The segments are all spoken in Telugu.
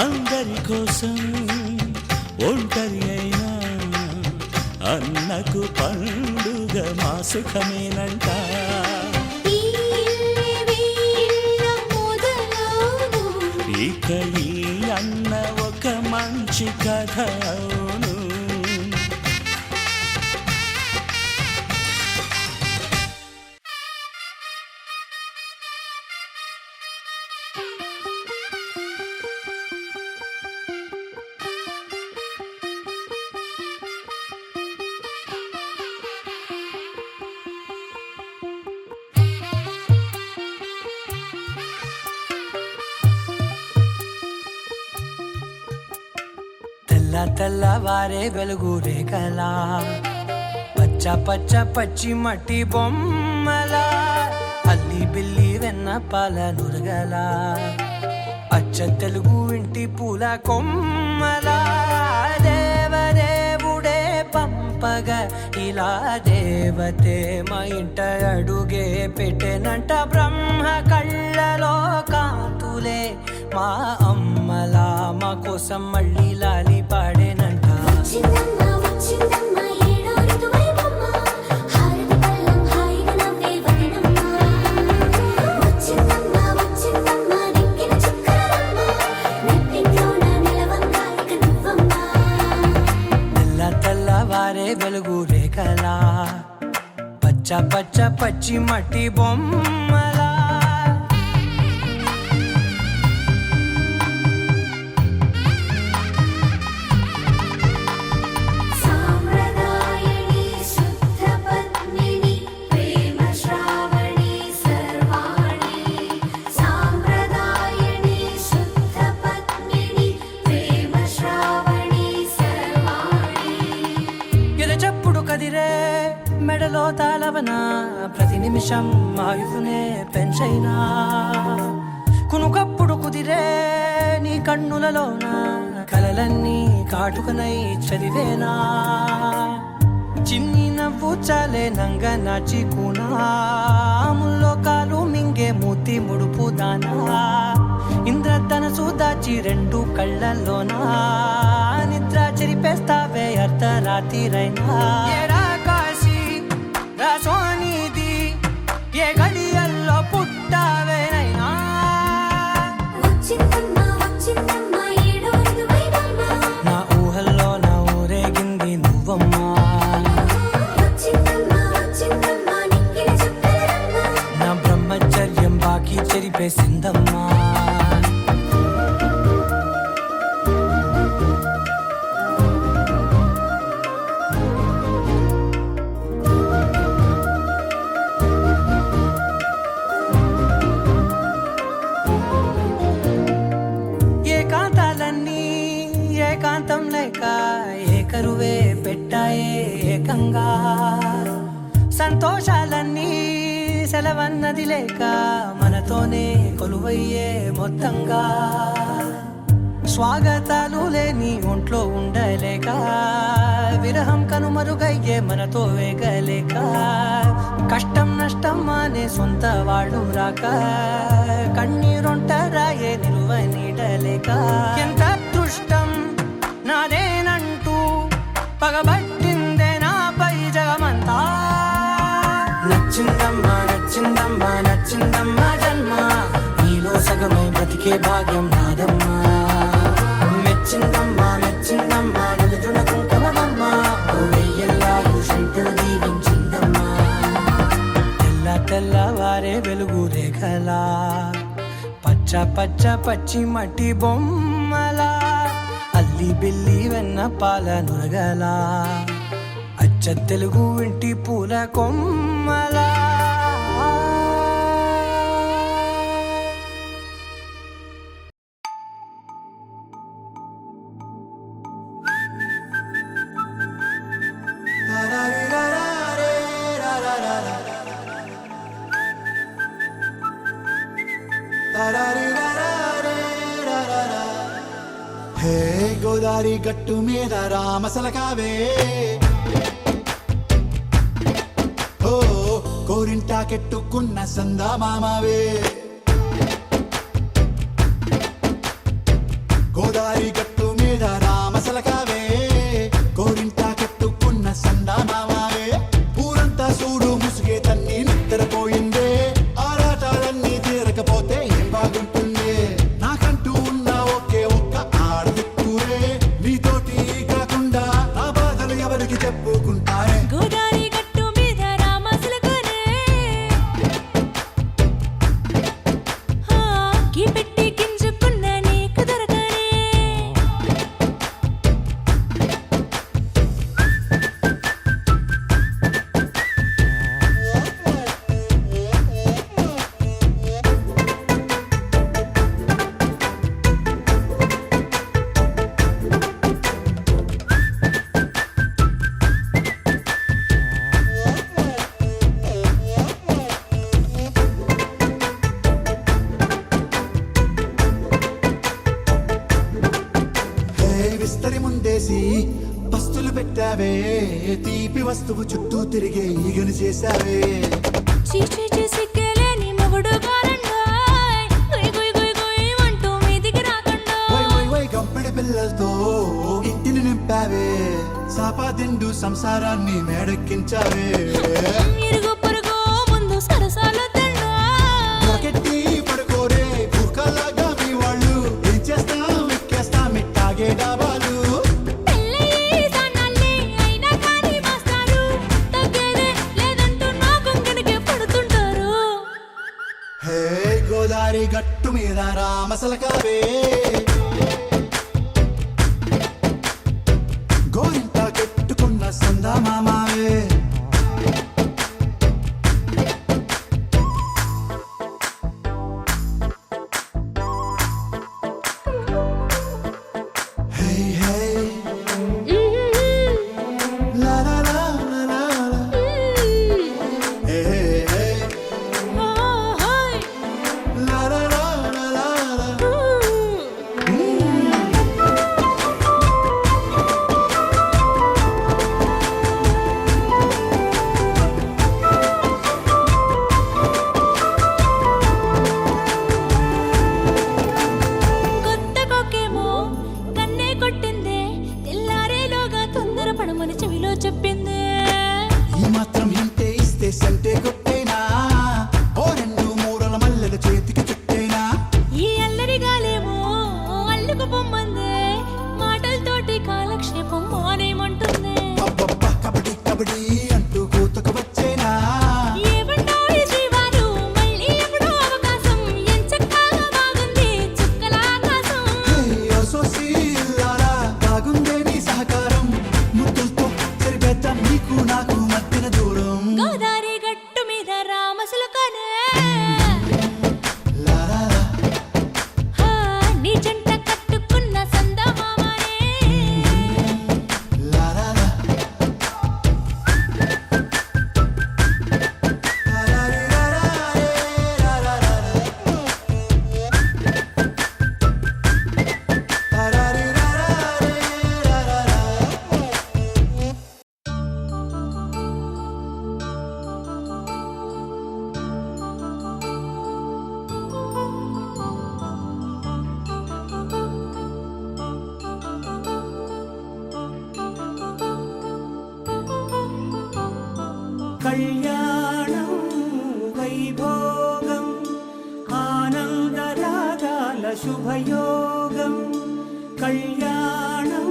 అందరి కోసం ఒంటరి అయినా అన్నకు పండుగ మా సుఖమేనంట. ఇక ఈ అన్న ఒక మంచి కథ అవును. తెల్లవారే వెలుగు రేఖలా పచ్చ పచ్చ పచ్చి మట్టి బొమ్మలా అల్లి బిల్లి వెన్న పాల నురగలా అచ్చ తెలుగు ఇంటి పూల కొమ్మలా దేవదేవుడే పంపగా ఇలా దేవతే మా ఇంట అడుగే పెట్టెనంట. బ్రహ్మ కళ్ళలో కాంతులే మా అమ్మలా మా కోసం మళ్ళీ లాలి పాడేనంట. తెల్లవారే వెలుగు రేఖలా పచ్చ పచ్చ పచ్చి మట్టి బొమ్మలా. నిమిషం ఆయువునే పెంచైనా కునుకప్పుడు కుదిరే నీ కన్నులలోన కలలన్నీ కాటుకనై చదివేనా చిన్ని నవ్వు చాలే నంగ నాచి కూనాముల్లో కాలు మింగే మూతి ముడుపు దానా ఇంద్రధనసు దాచి రెండు కళ్ళల్లోనా నిద్ర చెరిపేస్తావే అర్ధరాత్రిరైనా ఏరా కాశీ రా సోనిది ఏ గడియల్లో పుట్టావేనైనా నా ఊహల్లో నా ఊరేగింది నువ్వమ్మా నా బ్రహ్మచర్యం బాకీ చెరిపేసిందమ్మా ఏకాంతాలన్నీ ఏకాంతం లేక ఏకరువే పెట్టాయే ఏకంగా సంతోషాలన్నీ సెలవన్నది లేక మనతోనే కొలువయ్యే మొత్తంగా స్వాగతాలు లేని ఒంట్లో ఉండలేక విరహం కనుమరుగయ్యే మనతో వేగలేక కష్టం నష్టం అనే సొంత వాళ్ళు రాక కన్నీరొంటరాయే నిలువ నీడలేక ఎంత అదృష్టం నాదేనంటూ పగబట్టిందే నాపై జగమంతా నచ్చిందమ్మా నచ్చిందమ్మా నచ్చిందమ్మా జన్మ నీలో సగమై బ్రతికే భాగ్యం నాదమ్మా మెచ్చిందమ్మా మెచ్చిందమ్మా నిలుచున్న కుంకుమమ్మా వెయ్యల్లాలు శంకులు దీవించిందమ్మా తెల్ల తెల్లవారే వెలుగు రేఖలా పచ్చ పచ్చ పచ్చి మట్టి బొమ్మలా అల్లి బిల్లి వెన్న పాల నురగలా అచ్చ తెలుగు ఇంటి పూల కొమ్మలా హే గోదారి గట్టు మీద రామసలకావే ఓ కోరింటా కెట్టుకున్న సందా మామావే గోదారి గట్టు మీద రామసలకావే కోరింటా కెట్టుకున్న సందా మామావే ఊరంతా చూడు ముసుగే తన్ని నిద్రపోయిందే ఆరాటాలన్నీ తీరకపోతే ఏం బాగుంటుంది నాకంటూ ఉన్న ఒకే ఒక్క ఆడదిక్కురే నీతోటి కాకుండా నా బాధలు ఎవరికి చెప్పుకుంటారే గోదారి గట్టు మీద రామసలకనే గీ పెట్టి గింజుకున్న నీకు దొరకనే హే విస్తరి ముందేసి పస్తులు పెట్టావే తీపి వస్తువు చుట్టూ తిరిగే ఈగను చేశావే చీచీ సిగ్గలేని మొగుడు కారండాయ్ గుయ్ గుయ్ గుయ్ గుయ్ అంటూ మీదికి రాకుండా వై వై వై గంపెడి పిల్లలతో ఇంటిని నింపావే సాపాదిండు సంసారాన్ని మేడెక్కించావే ఇరుగు పొరుగు ముందు సరసాలు తండా రాకెట్టి పడుకోరే భూకాలాగా మీ వాళ్ళు ఏం చేస్తాం ఎక్కేస్తాం ఇట్టాగే డాబాలు పెళ్ళయి సన్నాల్ని అయినా కానీ మాస్తారు తగ్గేదే లేదంటూ నా కొంగనికే పడుతుంటారు హే గోదారి గట్టు మీద రామసలకావే గోరింట కెట్టుకున్న సందా మామావే హే హే లా లా లా లా లా లా. హే హే కళ్యాణం వైభోగం ఆనందరాగాల శుభయోగం కళ్యాణం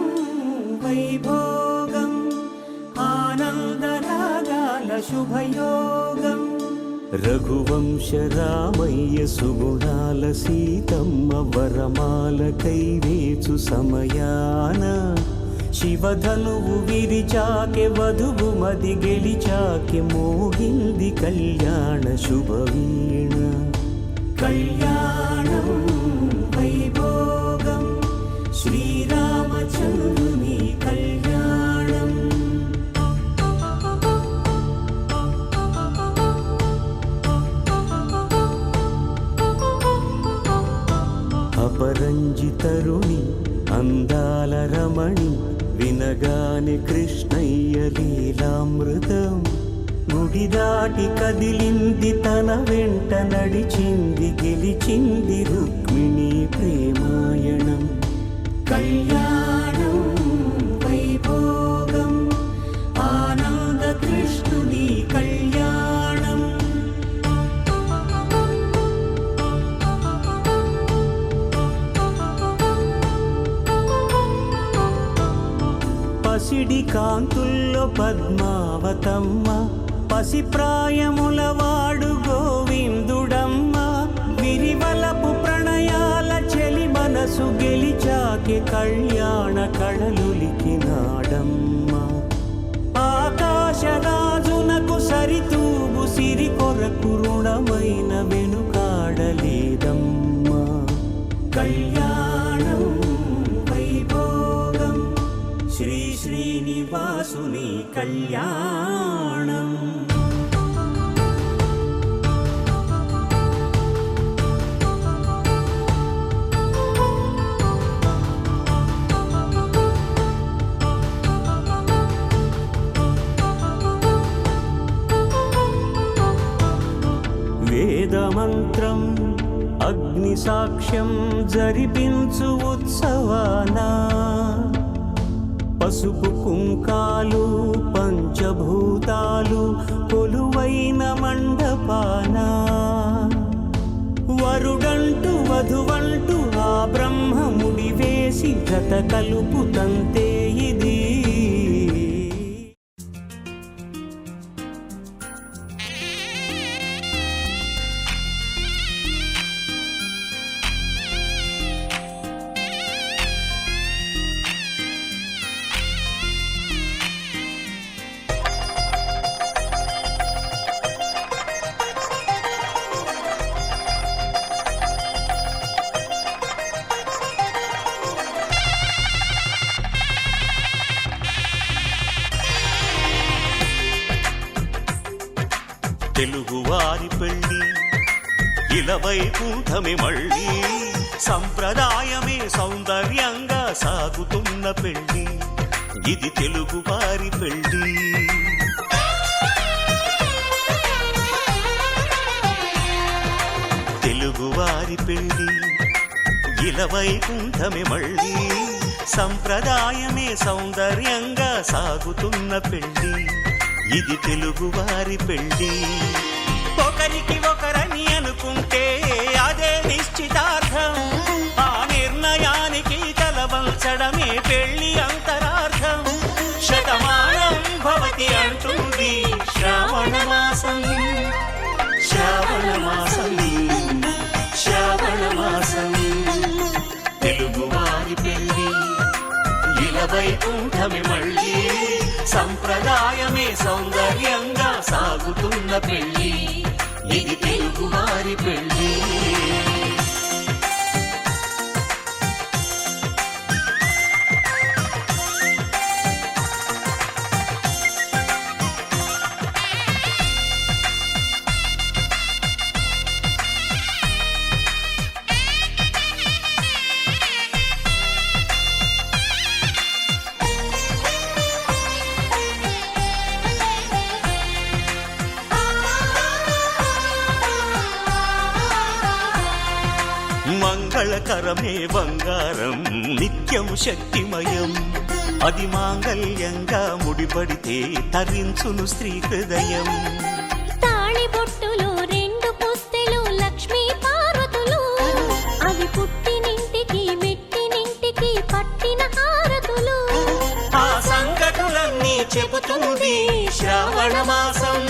వైభోగం ఆనందరాగాల శుభయోగం రఘువంశ రామయ్య సుగుణాల సీతమ్మ వరమాల కైవేచు సమయాన శివధనువు విరిచాకె వధువు మది గెలిచాకె మోగింది కళ్యాణ శుభవీణ కళ్యాణం వైభోగం శ్రీరామచంద్రుని కళ్యాణం అపరంజి తరుణి అందాల రమణి వినగాని కృష్ణయ్య లీలామృతం గుడి దాటి కదిలింది తన వెంట నడిచింది గెలిచింది రుక్మిణి ప్రేమాయణం కళ్యాణం వైభోగం ఆనంద కృష్ణుని కళ్యాణం పసిడి కాంతుల్లో పద్మావతమ్మ పసిప్రాయముల వాడు గోవిందుడమ్మ విరివలపు ప్రణయాల చెలి మనసు గెలిచాకె కళ్యాణ కళలులికినాడమ్మ ఆకాశరాజునకు సరితూగు సిరి కొరకు రుణమైన వెనుకాడలేదమ్మ కళ్యాణం వైభోగం శ్రీ శ్రీనివాసుని కళ్యాణం వేదమంత్రం అగ్ని సాక్ష్యం జరిపించు ఉత్సవానా పసుపు కుంకాలు పంచభూతాలు కొలువైన మండపాన వరుడంటూ వధువంటూ ఆ బ్రహ్మముడి వేసి జత కలుపుతంతే ఇది తెలుగువారి పెళ్ళి ఇలవైకుంఠమి మళ్ళీ సంప్రదాయమే సౌందర్యంగా సాగుతున్న పెళ్ళి ఇది తెలుగువారి పెళ్ళి తెలుగువారి పెళ్ళి ఇలవైకుంఠమి మళ్ళీ సంప్రదాయమే సౌందర్యంగా సాగుతున్న పెళ్ళి ఇది తెలుగువారి పెళ్ళి ఒకరికి ఒకరని అనుకుంటే అదే నిశ్చితార్థం ఆ నిర్ణయానికి తలవంచడమే పెళ్ళి అంతరార్థం శతమానం భవతి అంటుంది శ్రావణ మాసం శ్రావణ మాసం శ్రావణ మాసం తెలుగువారి పెళ్ళి ఇలవైకుంఠమి మళ్ళీ సంప్రదాయమే సౌందర్యంగా సాగుతున్న పెళ్ళి ఇది తెలుగువారి పెళ్ళి మంగళకరమే బంగారం నిత్యం శక్తిమయం అది మాంగళ్యంగా ముడిపడితే తరించును స్త్రీ హృదయం. తాళి బొట్టులు రెండు పుస్తెలు లక్ష్మీ పార్వతులు అవి పుట్టినింటికి మెట్టినింటికి పట్టిన హారతులు. ఆ సంగతులన్నీ చెబుతుంది శ్రావణ మాసం.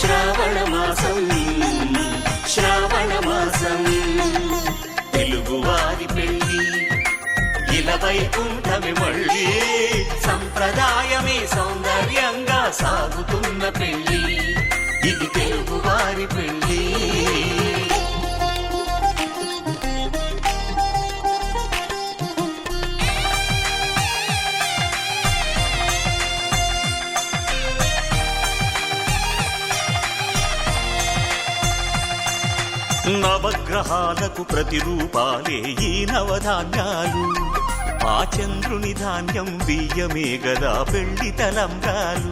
శ్రావణ మాసం శ్రావణ మాసం తెలుగువారి పెళ్ళి ఇలా వైకుంఠమి మళ్ళీ సంప్రదాయమే సౌందర్యంగా సాగుతున్న పెళ్ళి ఇది తెలుగువారి పెళ్ళి. నవగ్రహాలకు ప్రతిరూపాలే ఈ నవధాన్యాలు. ఆ చంద్రుని ధాన్యం బియ్యమే గదా పెళ్లి తలంబ్రాలు.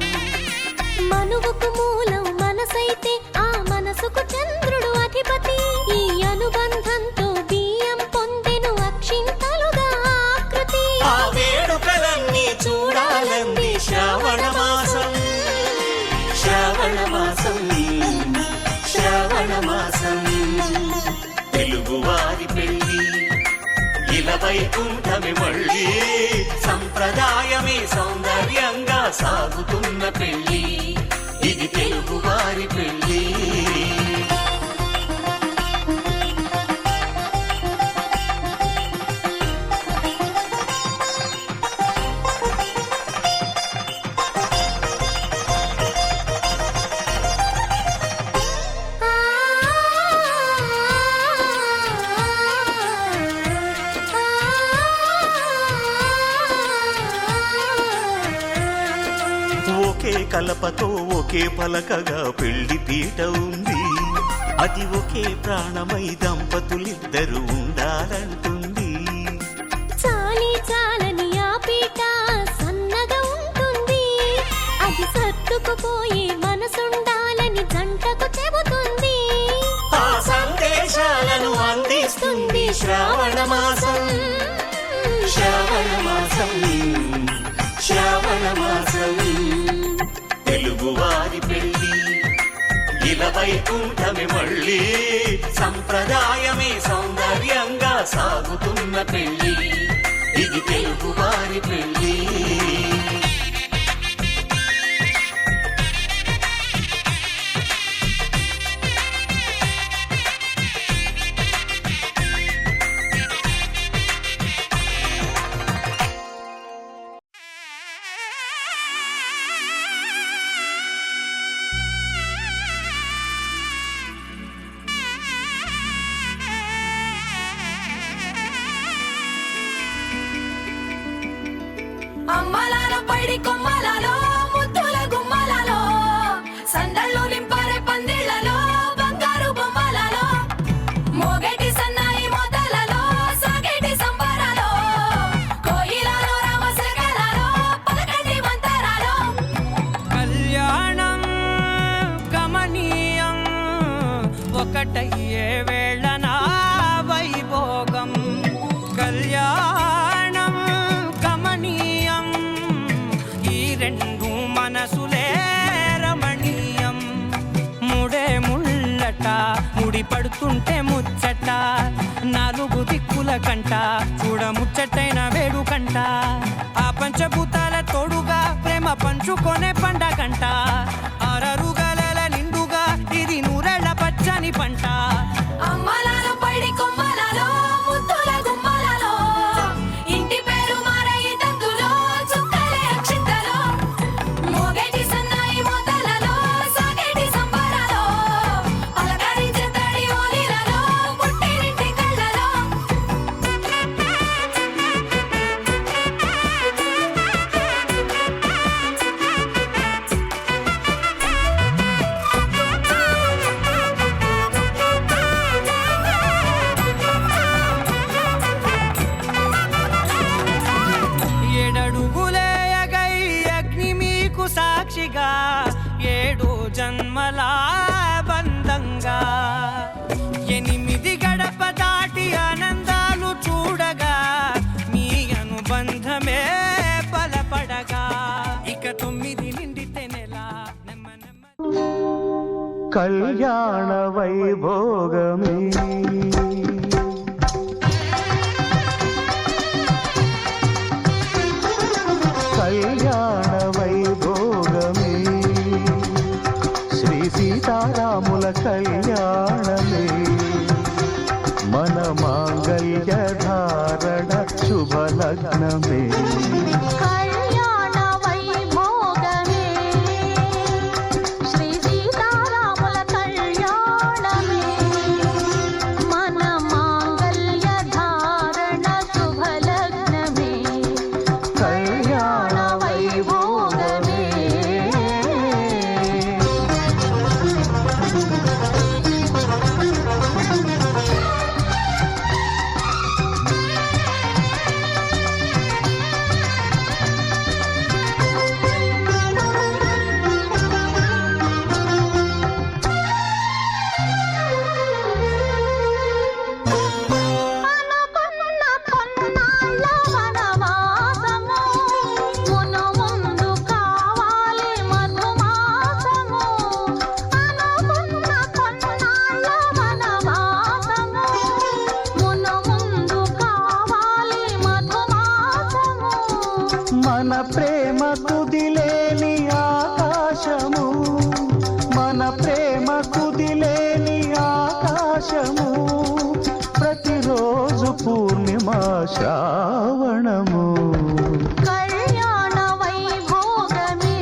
మనువుకు మూలం మనసైతే ఆ మనసుకు చంద్రుడు అధిపతి. ఈ అనుబంధంతో బియ్యం పొందెను అక్షింతలుగా ఆకృతి. ఆ వేడుకలన్నీ చూడాలంది శ్రావణ మాసం. శ్రావణ మాసం శ్రావణ మాసం తెలుగువారి పెళ్ళి ఇలా వైకుంఠమి మళ్ళీ సంప్రదాయమే సౌందర్యంగా సాగుతున్న పెళ్ళి ఇది తెలుగువారి పెళ్ళి. ఒకే కలపతో ఒకే పలకగా పెళ్లి పీట ఉంది. అది ఒకే ప్రాణమై దంపతులిద్దరూ ఉండాలంటుంది. చాలి చాలని ఆ పీట సన్నగా ఉంటుంది. అది సర్దుకుపోయే మనసుండాలని జంటకు చెబుతుంది. ఆ సందేశాలను అందిస్తుంది శ్రావణ మాసం. శ్రావణ మాసం శ్రావణ మాసం తెలుగువారి పెళ్ళి ఇలా వైకుంఠమి మళ్ళీ సంప్రదాయమే సౌందర్యంగా సాగుతున్న పెళ్ళి ఇది తెలుగువారి పెళ్ళి. అమ్మలాల పైడి కొమ్మలలో ముద్దుల గుమ్మలలో సందళ్ళు నింపారే పందిళ్లలో బంగారు బొమ్మలలో మోగేటి సన్నాయి మొదలలో సాగేటి సంబరాలో కోయిలలో రామశకలలో పలకండి మంతరాలో. కళ్యాణం గమనీయం ఒకటయ్యే వేళ నా వైభోగం. కళ్యాణం గమనీయం ఈ రెండు మనసులే రమణీయం. ముడే ముళ్ళట ముడి పడుతుంటే ముచ్చట నాలుగు దిక్కుల కంట చూడ ముచ్చటైన వేడుకంట. ఆ పంచభూతాల తోడుగా ప్రేమ పంచుకొనే పండగంట. అరరుగల నిండుగా ఇది నూరెళ్ళ పచ్చని పంట. అమ్మలాల పైడి కొమ్మలలో ముద్దుల గుమ్మలలో ఇంటి పేరు మారయి తందులో చుక్కలే అక్షింతలో మోగేటి సన్నాయి మొదలలో సాగేటి సంబరాలో పలకరించే తడి ఓలిలలో పుట్టినింటి కళ్ళలో. కళ్యాణ వైభోగమే కళ్యాణ వైభోగమే శ్రీ సీతారాముల కళ్యాణమే మన మాంగళ్య ధారణ శుభలగ్నమే కళ్యాణ వైభోగమే శ్రీ సీతారాముల కళ్యాణమే మన మాంగళ్య ధారణ శుభలగ్నమే కళ్యాణ వైభోగమే అనుకున్న కొన్నాళ్ళ వనవాసము మును ముందు కావాలి మధుమాసము అనుకున్న కొన్నాళ్ళ వనవాసము మును ముందు కావాలి మధుమాసము మన ప్రేమ కుదిలేని ఆకాశము మన ప్రేమ కుదిలేని ఆకాశము ప్రతిరోజు పూర్ణిమ శ్రావణము కళ్యాణ వైభోగమే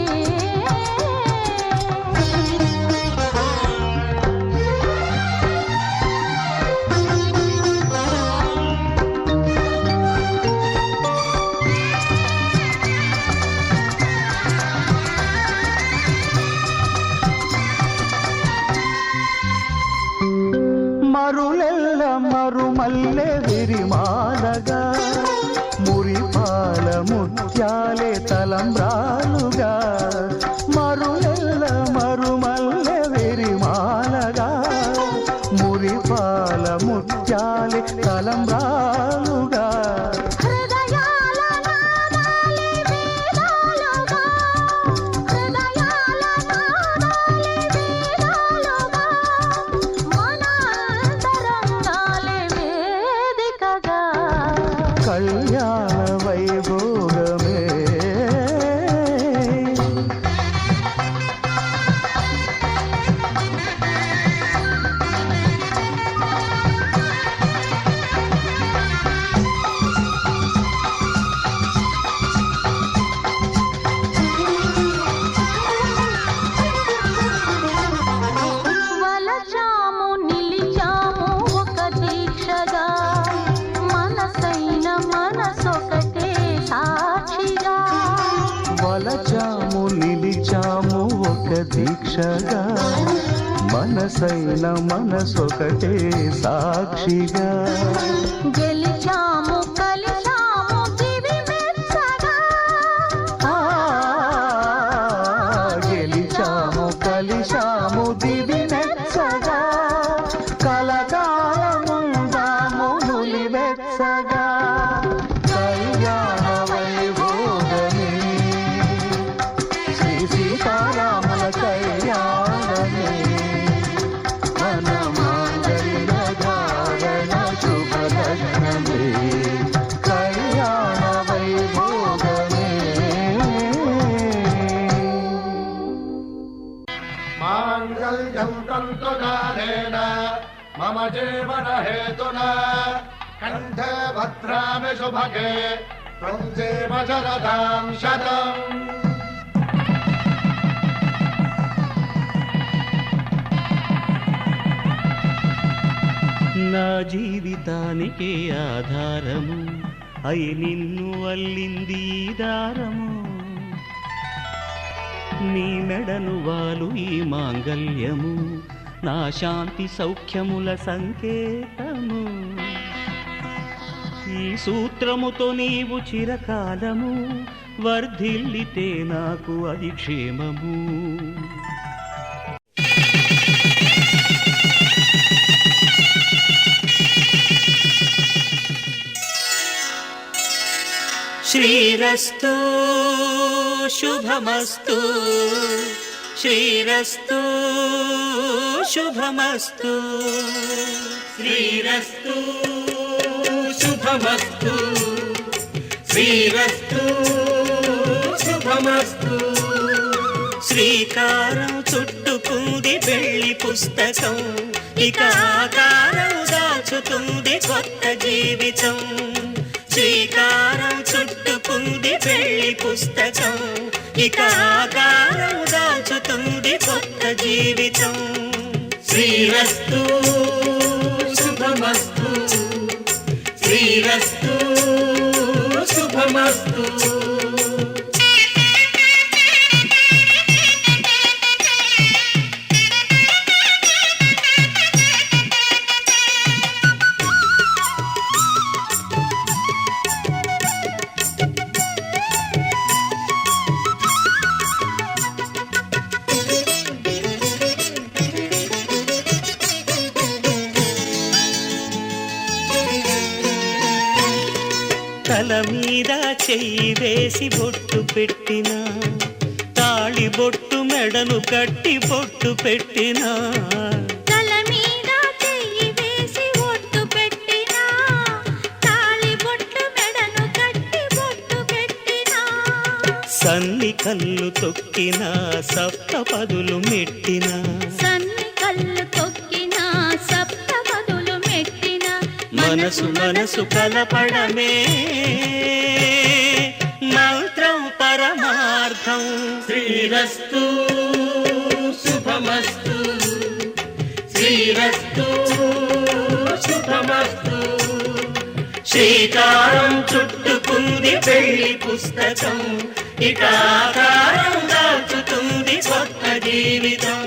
మరులెల్ల మరుమల్లె విరిమాలగా మురిపాల ముత్యాలే తలంబ్రాలుగా మరులెల్ల మరుమల్లె విరిమాలగా మురిపాల ముత్యాలే తలంబ్రాలుగా హృదయాల నాదాలి వేదాలుగా హృదయాల నాదాలి వేదాలుగా మన అంతరంగాలే వేదికగా కళ్యాణ వైభోగమే వలచాము నిలిచాము ఒక దీక్షగా మనసైన మనసొకటే సాక్షిగా వలచాము నిలిచాము ఒక దీక్షగా మనసైన మనసొకటే సాక్షిగా గెలిచాము కలిసాము దివి మెచ్చగా ఆ, గెలిచాము కలిశాము దివి మెచ్చగా కలకాలముందాము నులివెచ్చగా కళ్యాణ వైభోగమే శ్రీ సీతారాముల కళ్యాణమే మన మాంగళ్య ధారణ శుభలగ్నమే కళ్యాణ వైభోగమే మాంగళ్యం తంతునానేన మమ జీవన హేతునా కంఠే భద్రామి శుభగే త్వం జీవ శరదాం శతం నా జీవితానికి ఆధారము అయి నిన్ను అల్లింది ఈ దారము నీ మెడను వాలు ఈ మాంగల్యము నా శాంతి సౌఖ్యముల సంకేతము ఈ సూత్రముతో నీవు చిరకాలము వర్ధిల్లితే నాకు అది క్షేమము శ్రీరస్తు శుభమస్తు శ్రీరస్తు శుభమస్తు శ్రీరస్తు శుభమస్తు శ్రీరస్తు శుభమస్తు శ్రీకారం చుట్టుకుంది పెళ్లి పుస్తకం ఇక ఆకారం దాచుతుంది కొత్త జీవితం శ్రీకారం చుట్టుకుంది పెళ్లి పుస్తకం ఇక ఆకారం దాచుతుంది కొత్త జీవితం శ్రీరస్తు శుభమస్తు శ్రీరస్తు శుభమస్తు తల మీద చెయ్యి వేసి బొట్టు పెట్టినా తాళి బొట్టు మెడను కట్టి బొట్టు పెట్టినా తల మీద చెయ్యి వేసి బొట్టు పెట్టినా తాళి బొట్టు మెడను కట్టి బొట్టు పెట్టినా సన్ని కళ్ళు తొక్కినా సప్త పదులు మెట్టినా సన్ని కళ్ళు తొక్కినా సప్త పదులు మెట్టినా మనసు మనసు కలపడమే మంత్రం పరమార్థం శ్రీరస్తు శుభమస్తు శ్రీరస్తు శుభమస్తు శ్రీకారం చుట్టుకుంది పెళ్లి పుస్తకం ఇక ఆకారం దాచుతుంది కొత్త జీవితం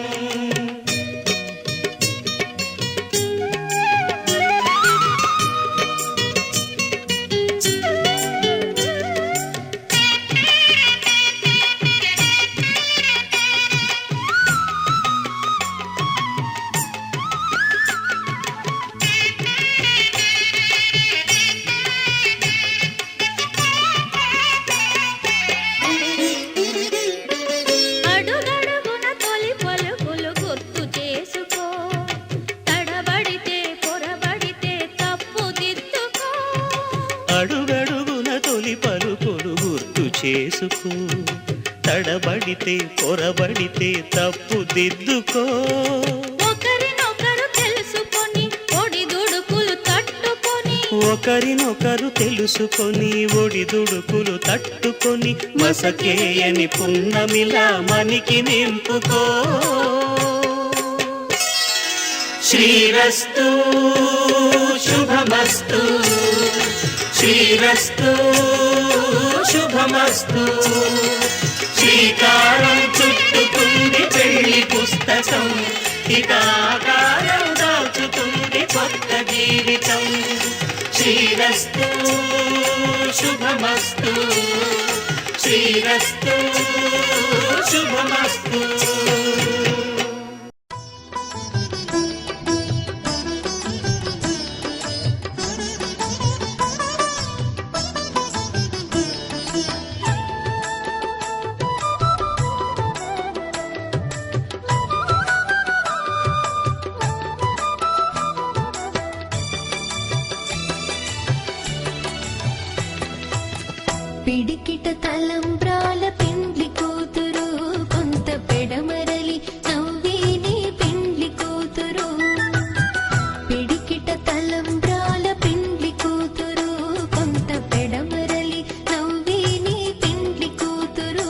అడుగడుగున తొలి పలుకులు గుర్తు చేసుకో తడబడితే పొరబడితే తప్పు దిద్దుకో అడుగడుగున తొలి పలుకులు గుర్తు చేసుకో తడబడితే పొరబడితే తప్పు దిద్దుకో ఒకరినొకరు తెలుసుకొని ఒడిదుడుకులు తట్టుకొని ఒకరినొకరు తెలుసుకొని ఒడిదుడుకులు తట్టుకొని మసకేయని పున్నమిలా మనికి నింపుకో శ్రీరస్తు శుభమస్తు శ్రీరస్తు శుభమస్తు శ్రీకారం చుట్టుకుంది పెళ్లి పుస్తకం ఇక ఆకారం దాచుతుంది కొత్త జీవితం శ్రీరస్తు శుభమస్తు శ్రీరస్తు శుభమస్తు పిడికిట తలంబ్రాల పెండ్లి కూతురు కొంత పెడమరలి నవ్విని పెండ్లి కూతురు పిడికిట తలంబ్రాల పెండ్లి కూతురు కొంత పెడమరలి నవ్విని పెండ్లి కూతురు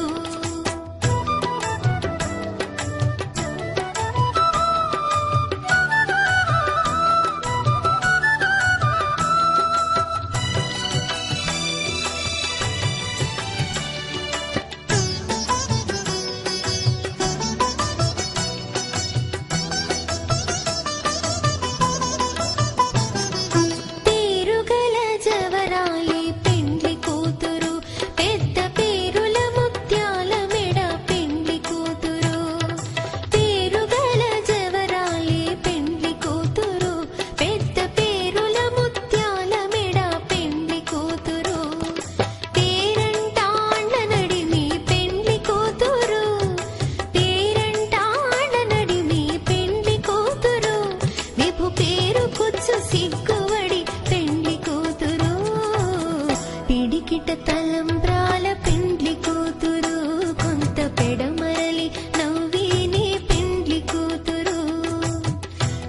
పిడికిట తలంబ్రాల పెండ్లి కూతురు కొంత పెడమరలి నవ్విని పెండ్లి కూతురు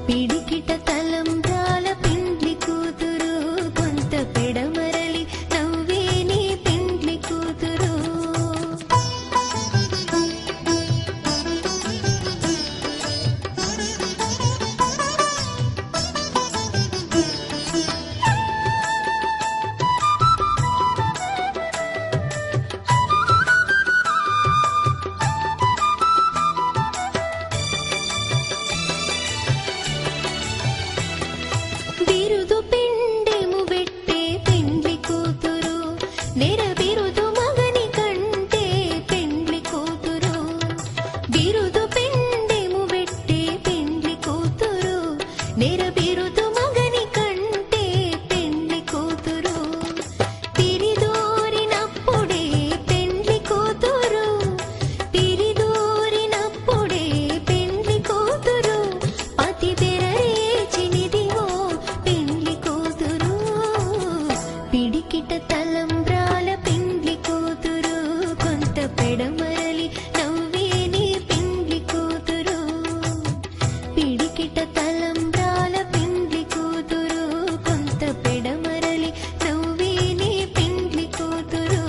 పిడికిట తలంబ్రాల పెండ్లి కూతురు కొంత పెడమరలి నవ్విని పెండ్లి కూతురు బిరుదు పిండెము బెట్టే పెండ్లి కూతురు నెర బిరుదు మగని కంటే పెండ్లి కూతురు బిరుదు పిండెము బెట్టే పెండ్లి కూతురు నెర బిరుదు మగని కంటే పెండ్లి కూతురు తిరిదోరినప్పుడే పెండ్లి కూతురు తిరిదోరినప్పుడే పెండ్లి కూతురు పతి బెరరేచినిదివో పెండ్లి కూతురు పిడికిట తలంబ్రాల పెండ్లి కూతురు కొంత పెడమరలి నవ్వేని పెండ్లి కూతురు పిడికిట తలంబ్రాల పెండ్లి కూతురు కొంత పెడమరలి నవ్వేని పెండ్లి కూతురు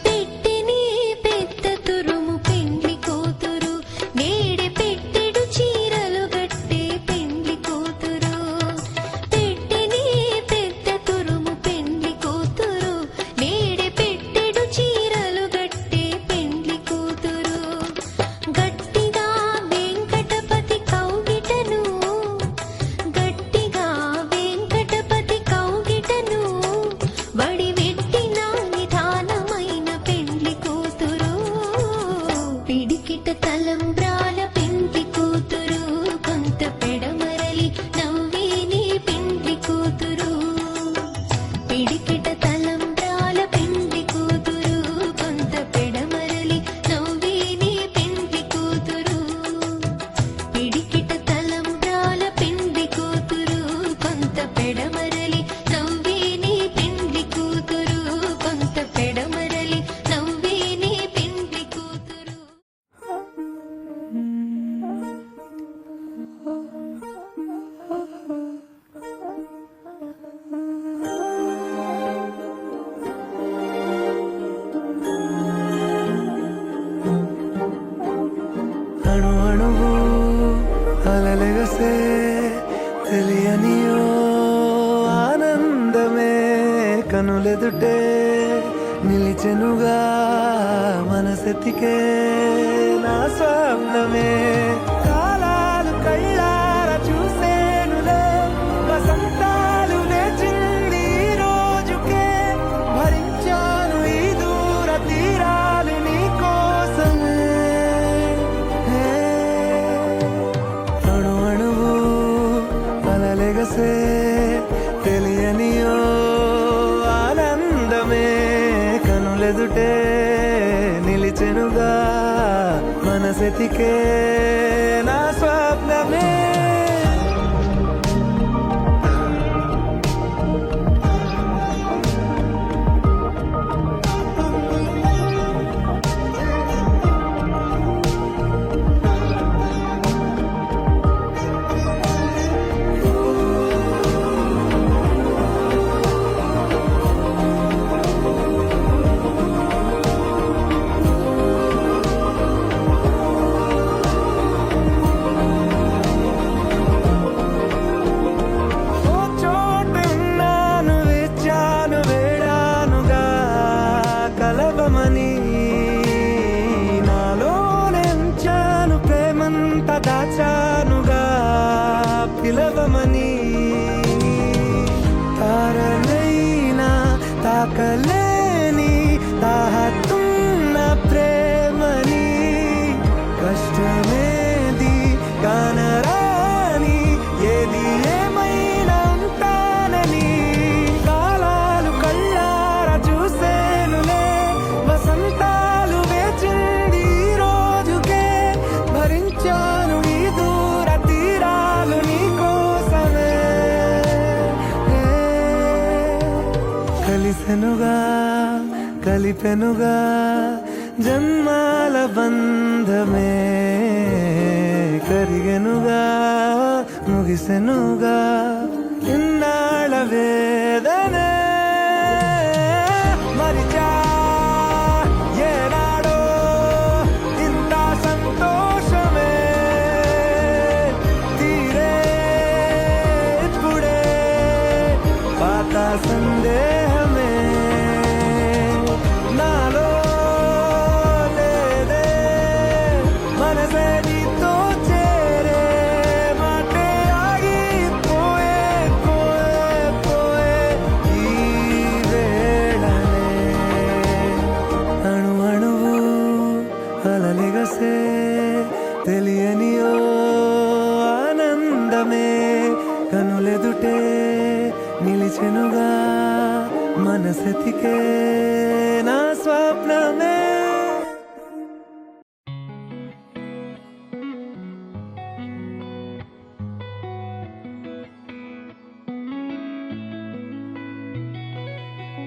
పెట్టెని పెద్ద తురుము పెండ్లి కూతురు నేడే పెట్టెడు చీరలు గట్టే పెండ్లి కూతురు పెట్టెని పెద్ద తురుము పెండ్లి కూతురు నేడే పెట్టెడు చీరలు గట్టే పెండ్లి కూతురు గట్టిగా వెంకటపతి కౌగిటను గట్టిగా వెంకటపతి కౌగిటను వడివెట్టిన నిదానమైన పెండ్లి కూతురు పిడికిట తలంబ్రాల పెండ్లి కూతురు కొంత పెడమరలి నవ్వేని పెండ్లి కూతురు పిడికిట తలంబ్రాల పెండ్లి కూతురు కొంత పెడమరలి నవ్వేని పెండ్లి కూతురు పిడికిట తలంబ్రాల పెండ్లి కూతురు కొంత పెడమరలి నవ్వేని పెండ్లి కూతురు కొంత పెడమరలి నవ్వేని పెండ్లి కూతురు అణు అణువు అలలెగసే తెలియనియో ఆనందమే కనులెదుటే నిలిచెనుగా మనసెతికే నా స్వప్నమే కాలాలు కళ్ళార చూసేనులే వసంతాలు లేచింది ఈ రోజుకే భరించాను ఈ దూర తీరాలు నీ కోసమే అణు అణువు అలలెగసే తెలియనియో ఆనందమే కనులెదుటే నిలిచెనుగా మనసెతికే నా స్వప్నమే పిలవమని తారనైనా తాకలేని తాహతున్న ప్రేమని కష్టమేది కలిసెనుగా కలిపెనుగా జన్మాల బంధమే కరిగెనుగా ముగిసెనుగా ఇన్నాళ్ళ వేదనే మరిచా ఏనాడో ఇంత సంతోషమే తీరే ఇప్పుడే పాత సందేహమే నాలో లేదే మనసే నీతో చేరే మాటే ఆగిపోయే పోయే పోయే ఈ వేళనే అణు అణువు అలలిగసే తెలియని ఓ ఆనందమే కనులెదుటే నిలిచెనుగా మనసెతికే నా స్వప్నమే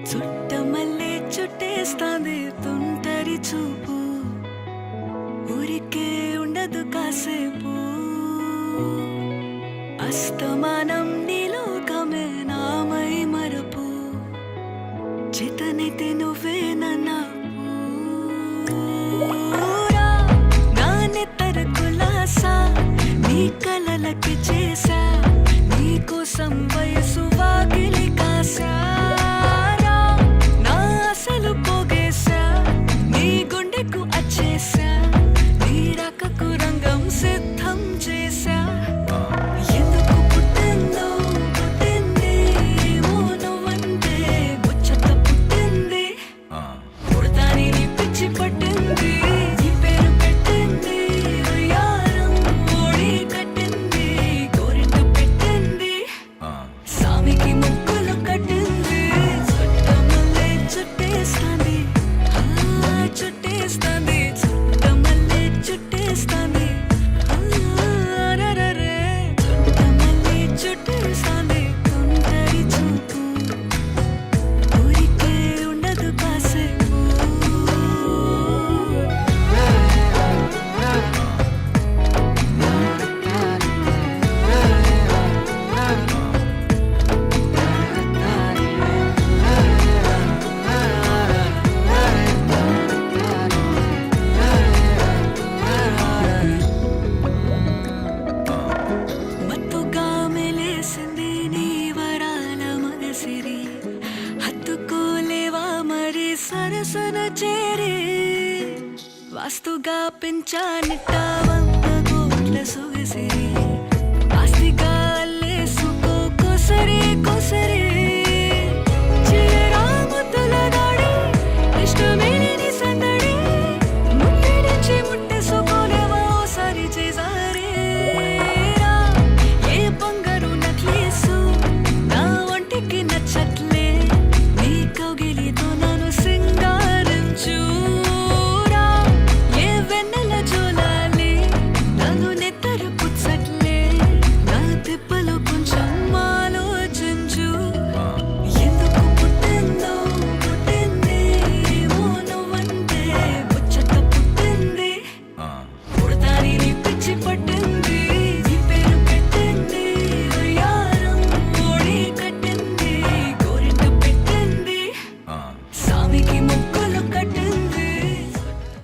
చుట్టమల్లే చుట్టేస్తాంది తుంటరి చూపు ఊరికే ఉండదు కాసేపు అస్తమానం నీలోకమే నామై మరపు చేతనైతే నువ్వే నాన్నెత్తర కులాసా నీ కలలకి చేసా నీ కోసం వయసు వాకిలి కాసా అసలు పోగేశా నీ గుండెకు అచ్చేసా నీ రకకు రంగం సిద్ధం చేశా ఎందుకు పుట్టిందో పుట్టింది ఏమో నువ్వంటే ముచ్చట పుట్టింది పుడతాని నీ పిచ్చి పట్టింది నీ పేరు పెట్టింది వయ్యారం ఓడి కట్టింది గోరింట పెట్టింది సామికి ముక్కులు కట్టింది చుట్టేస్తాంది చుట్టేస్తాంది చుట్టమల్లే చుట్టేస్తాంది రరే చుట్టమల్లే చుట్టేస్తాంది తుంటరి చూపు ఊరికే ఉండదు కాసేపు మత్తుగా మెలేసింది నీ వరాల మనసిరి హత్తుకోలేవా మరి సరసన చేరి వాస్తుగా పెంచానిట్ట